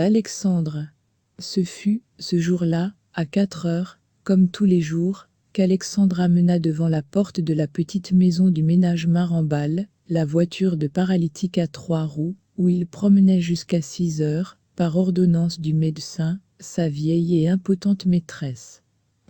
Alexandre. Ce fut, ce jour-là, à 4 heures, comme tous les jours, qu'Alexandre amena devant la porte de la petite maison du ménage Marambal, la voiture de paralytique à 3 roues, où il promenait jusqu'à 6 heures, par ordonnance du médecin, sa vieille et impotente maîtresse.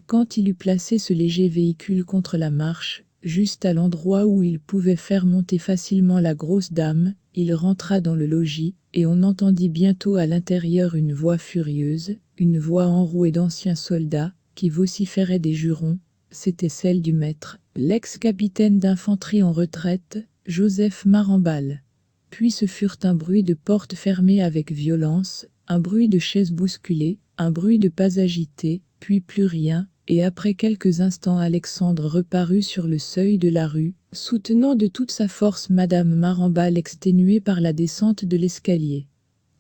Quand il eut placé ce léger véhicule contre la marche, juste à l'endroit où il pouvait faire monter facilement la grosse dame, il rentra dans le logis, et on entendit bientôt à l'intérieur une voix furieuse, une voix enrouée d'anciens soldats, qui vociférait des jurons. C'était celle du maître, l'ex-capitaine d'infanterie en retraite, Joseph Marambal. Puis ce furent un bruit de porte fermée avec violence, un bruit de chaises bousculées, un bruit de pas agités, puis plus rien, et après quelques instants Alexandre reparut sur le seuil de la rue, soutenant de toute sa force madame Marambal exténuée par la descente de l'escalier.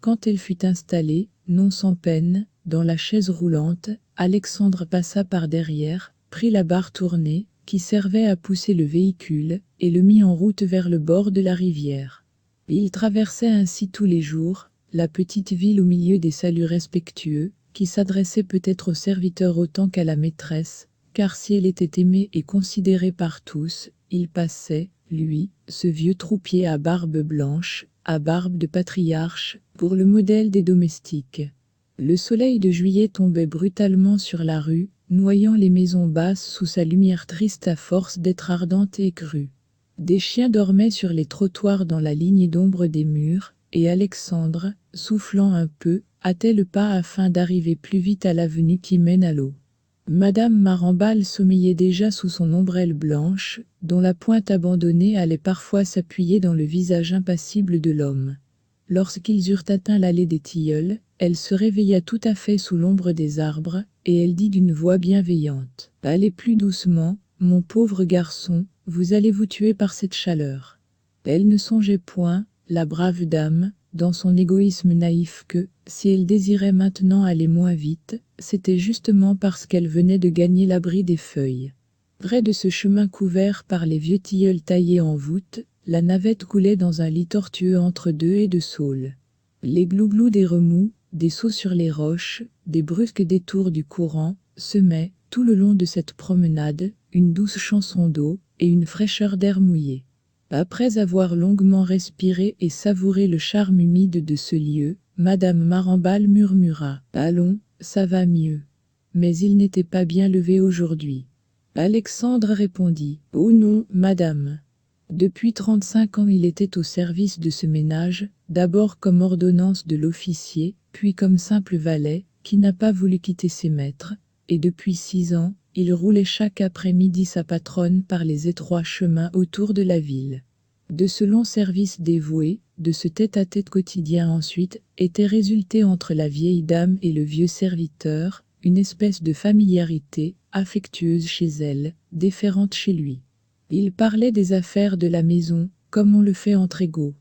Quand elle fut installée, non sans peine, dans la chaise roulante, Alexandre passa par derrière, prit la barre tournée, qui servait à pousser le véhicule, et le mit en route vers le bord de la rivière. Il traversait ainsi tous les jours, la petite ville au milieu des saluts respectueux, qui s'adressait peut-être au serviteur autant qu'à la maîtresse, car si elle était aimée et considérée par tous, il passait, lui, ce vieux troupier à barbe blanche, à barbe de patriarche, pour le modèle des domestiques. Le soleil de juillet tombait brutalement sur la rue, noyant les maisons basses sous sa lumière triste à force d'être ardente et crue. Des chiens dormaient sur les trottoirs dans la ligne d'ombre des murs, et Alexandre, soufflant un peu, hâtait le pas afin d'arriver plus vite à l'avenue qui mène à l'eau. Madame Marambal sommeillait déjà sous son ombrelle blanche, dont la pointe abandonnée allait parfois s'appuyer dans le visage impassible de l'homme. Lorsqu'ils eurent atteint l'allée des Tilleuls, elle se réveilla tout à fait sous l'ombre des arbres, et elle dit d'une voix bienveillante : « Allez plus doucement, mon pauvre garçon, vous allez vous tuer par cette chaleur. » Elle ne songeait point, la brave dame, dans son égoïsme naïf que, si elle désirait maintenant aller moins vite, c'était justement parce qu'elle venait de gagner l'abri des feuilles. Près de ce chemin couvert par les vieux tilleuls taillés en voûte, la navette coulait dans un lit tortueux entre deux haies de saules. Les glouglous des remous, des sauts sur les roches, des brusques détours du courant, semaient, tout le long de cette promenade, une douce chanson d'eau et une fraîcheur d'air mouillé. Après avoir longuement respiré et savouré le charme humide de ce lieu, madame Marambal murmura : « Allons, ça va mieux. » Mais il n'était pas bien levé aujourd'hui. Alexandre répondit : « Oh non, madame. » Depuis 35 ans il était au service de ce ménage, d'abord comme ordonnance de l'officier, puis comme simple valet, qui n'a pas voulu quitter ses maîtres, et depuis 6 ans, il roulait chaque après-midi sa patronne par les étroits chemins autour de la ville. De ce long service dévoué, de ce tête-à-tête quotidien ensuite, était résulté entre la vieille dame et le vieux serviteur, une espèce de familiarité, affectueuse chez elle, déférente chez lui. Ils parlaient des affaires de la maison, comme on le fait entre égaux.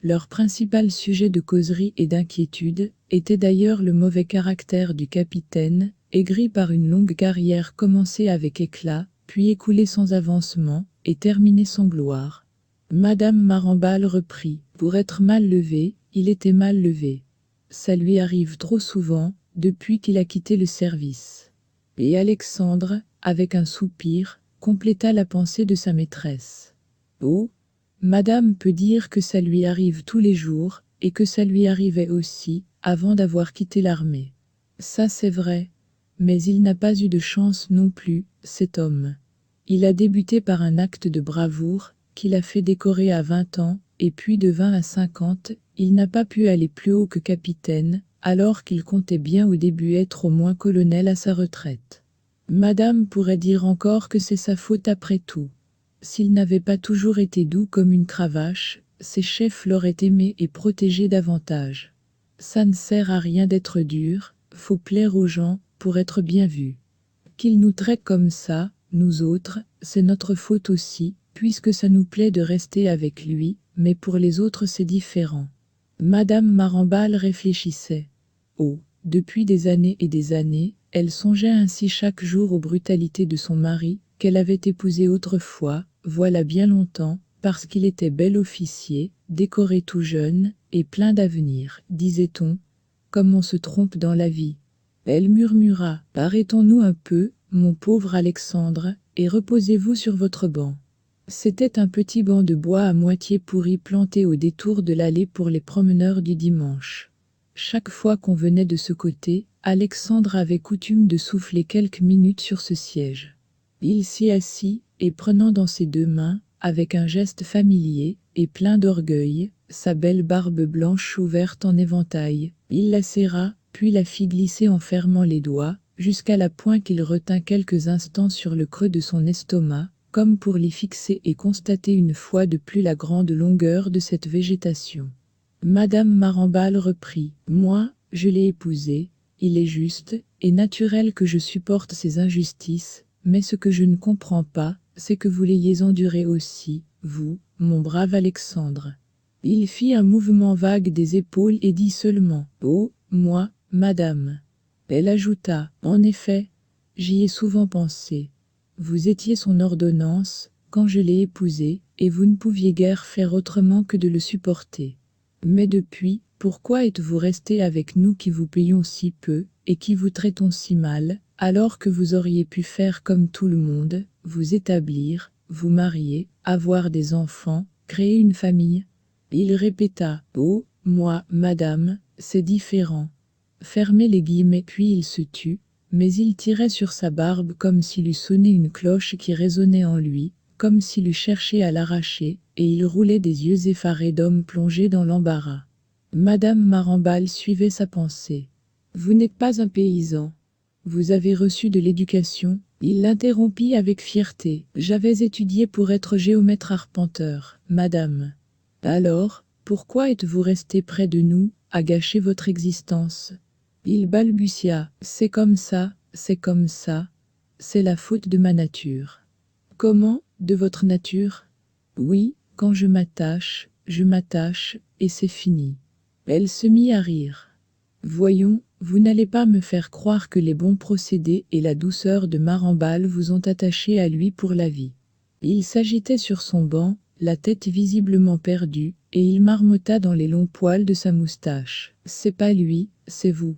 Leur principal sujet de causerie et d'inquiétude était d'ailleurs le mauvais caractère du capitaine, aigri par une longue carrière commencée avec éclat, puis écoulée sans avancement, et terminée sans gloire. Madame Marambal reprit : « Pour être mal levé, il était mal levé. Ça lui arrive trop souvent, depuis qu'il a quitté le service. » Et Alexandre, avec un soupir, compléta la pensée de sa maîtresse. « Oh, madame peut dire que ça lui arrive tous les jours, et que ça lui arrivait aussi, avant d'avoir quitté l'armée. Ça c'est vrai. Mais il n'a pas eu de chance non plus, cet homme. Il a débuté par un acte de bravoure, qu'il a fait décorer à 20 ans, et puis de 20 à 50, il n'a pas pu aller plus haut que capitaine, alors qu'il comptait bien au début être au moins colonel à sa retraite. Madame pourrait dire encore que c'est sa faute après tout. S'il n'avait pas toujours été doux comme une cravache, ses chefs l'auraient aimé et protégé davantage. Ça ne sert à rien d'être dur, faut plaire aux gens, pour être bien vu. Qu'il nous traite comme ça, nous autres, c'est notre faute aussi, puisque ça nous plaît de rester avec lui, mais pour les autres c'est différent. » Madame Marambal réfléchissait. Oh, depuis des années et des années, elle songeait ainsi chaque jour aux brutalités de son mari, qu'elle avait épousé autrefois, voilà bien longtemps, parce qu'il était bel officier, décoré tout jeune, et plein d'avenir, disait-on. comme on se trompe dans la vie. Elle murmura: « Arrêtons-nous un peu, mon pauvre Alexandre, et reposez-vous sur votre banc. » C'était un petit banc de bois à moitié pourri planté au détour de l'allée pour les promeneurs du dimanche. Chaque fois qu'on venait de ce côté, Alexandre avait coutume de souffler quelques minutes sur ce siège. Il s'y assit, et prenant dans ses deux mains, avec un geste familier et plein d'orgueil, sa belle barbe blanche ouverte en éventail, il la serra, puis la fit glisser en fermant les doigts, jusqu'à la pointe qu'il retint quelques instants sur le creux de son estomac, comme pour l'y fixer et constater une fois de plus la grande longueur de cette végétation. Madame Marambal reprit: « Moi, je l'ai épousé, il est juste et naturel que je supporte ses injustices, mais ce que je ne comprends pas, c'est que vous l'ayez enduré aussi, vous, mon brave Alexandre. » Il fit un mouvement vague des épaules et dit seulement: « Oh, moi, madame. » Elle ajouta: « En effet, j'y ai souvent pensé. Vous étiez son ordonnance, quand je l'ai épousé, et vous ne pouviez guère faire autrement que de le supporter. Mais depuis, pourquoi êtes-vous resté avec nous qui vous payons si peu, et qui vous traitons si mal, alors que vous auriez pu faire comme tout le monde, vous établir, vous marier, avoir des enfants, créer une famille ?» Il répéta: « Oh, moi, madame, c'est différent. » Fermez les guillemets, puis il se tut, mais il tirait sur sa barbe comme s'il eût sonné une cloche qui résonnait en lui, comme s'il eût cherché à l'arracher, et il roulait des yeux effarés d'homme plongé dans l'embarras. Madame Marambal suivait sa pensée. « Vous n'êtes pas un paysan. Vous avez reçu de l'éducation. » Il l'interrompit avec fierté. « J'avais étudié pour être géomètre arpenteur, madame. » « Alors, pourquoi êtes-vous resté près de nous, à gâcher votre existence ?» Il balbutia: « C'est comme ça, c'est comme ça. C'est la faute de ma nature. » « Comment, de votre nature ?»« Oui, quand je m'attache, et c'est fini. » Elle se mit à rire. « Voyons, vous n'allez pas me faire croire que les bons procédés et la douceur de Marambal vous ont attaché à lui pour la vie. » Il s'agitait sur son banc, la tête visiblement perdue, et il marmotta dans les longs poils de sa moustache: « C'est pas lui, c'est vous. »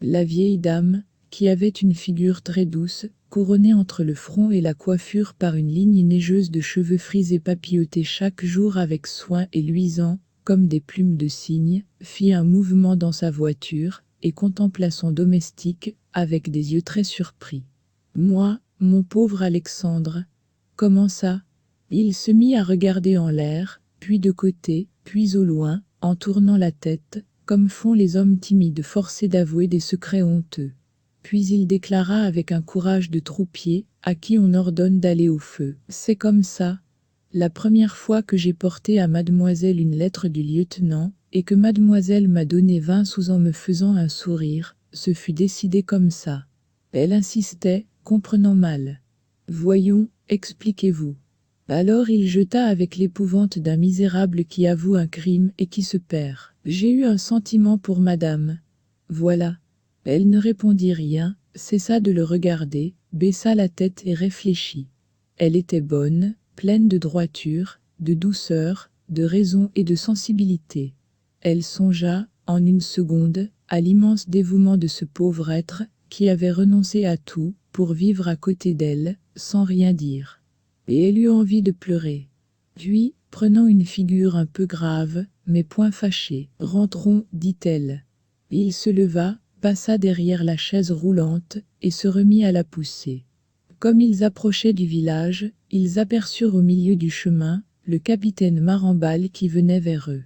La vieille dame, qui avait une figure très douce, couronnée entre le front et la coiffure par une ligne neigeuse de cheveux frisés papillotés chaque jour avec soin et luisants, comme des plumes de cygne, fit un mouvement dans sa voiture, et contempla son domestique, avec des yeux très surpris. « Moi, mon pauvre Alexandre. Comment ça ?» Il se mit à regarder en l'air, puis de côté, puis au loin, en tournant la tête, comme font les hommes timides forcés d'avouer des secrets honteux. Puis il déclara avec un courage de troupier, à qui on ordonne d'aller au feu: « C'est comme ça. La première fois que j'ai porté à mademoiselle une lettre du lieutenant, et que mademoiselle m'a donné 20 sous en me faisant un sourire, ce fut décidé comme ça. » Elle insistait, comprenant mal. « Voyons, expliquez-vous. » Alors il jeta avec l'épouvante d'un misérable qui avoue un crime et qui se perd: « J'ai eu un sentiment pour madame. Voilà. » Elle ne répondit rien, cessa de le regarder, baissa la tête et réfléchit. Elle était bonne, pleine de droiture, de douceur, de raison et de sensibilité. Elle songea, en une seconde, à l'immense dévouement de ce pauvre être, qui avait renoncé à tout, pour vivre à côté d'elle, sans rien dire. Et elle eut envie de pleurer. Puis, prenant une figure un peu grave, mais point fâchée: « Rentrons, dit-elle. » Il se leva, passa derrière la chaise roulante, et se remit à la pousser. Comme ils approchaient du village, ils aperçurent au milieu du chemin le capitaine Marambal qui venait vers eux.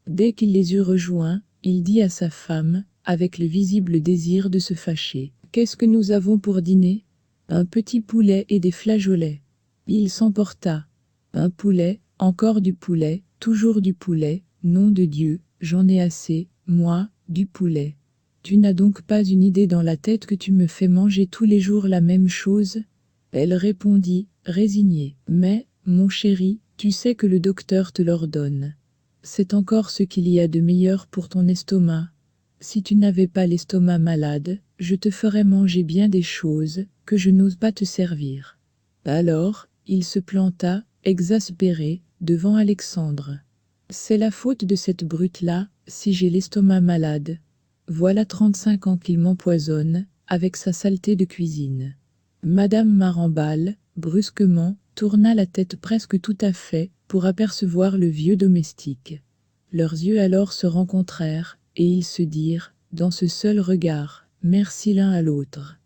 Dès qu'il les eut rejoints, il dit à sa femme, avec le visible désir de se fâcher: « Qu'est-ce que nous avons pour dîner ? » « Un petit poulet et des flageolets. » Il s'emporta. « Un poulet, encore du poulet, toujours du poulet, nom de Dieu, j'en ai assez, moi, du poulet. Tu n'as donc pas une idée dans la tête que tu me fais manger tous les jours la même chose ?» Elle répondit, résignée: « Mais, mon chéri, tu sais que le docteur te l'ordonne. C'est encore ce qu'il y a de meilleur pour ton estomac. Si tu n'avais pas l'estomac malade, je te ferais manger bien des choses que je n'ose pas te servir. » Alors, il se planta, exaspéré, devant Alexandre. « C'est la faute de cette brute-là, si j'ai l'estomac malade. Voilà 35 ans qu'il m'empoisonne, avec sa saleté de cuisine. Madame Marambal, brusquement, tourna la tête presque tout à fait, pour apercevoir le vieux domestique. Leurs yeux alors se rencontrèrent, et ils se dirent, dans ce seul regard, merci l'un à l'autre.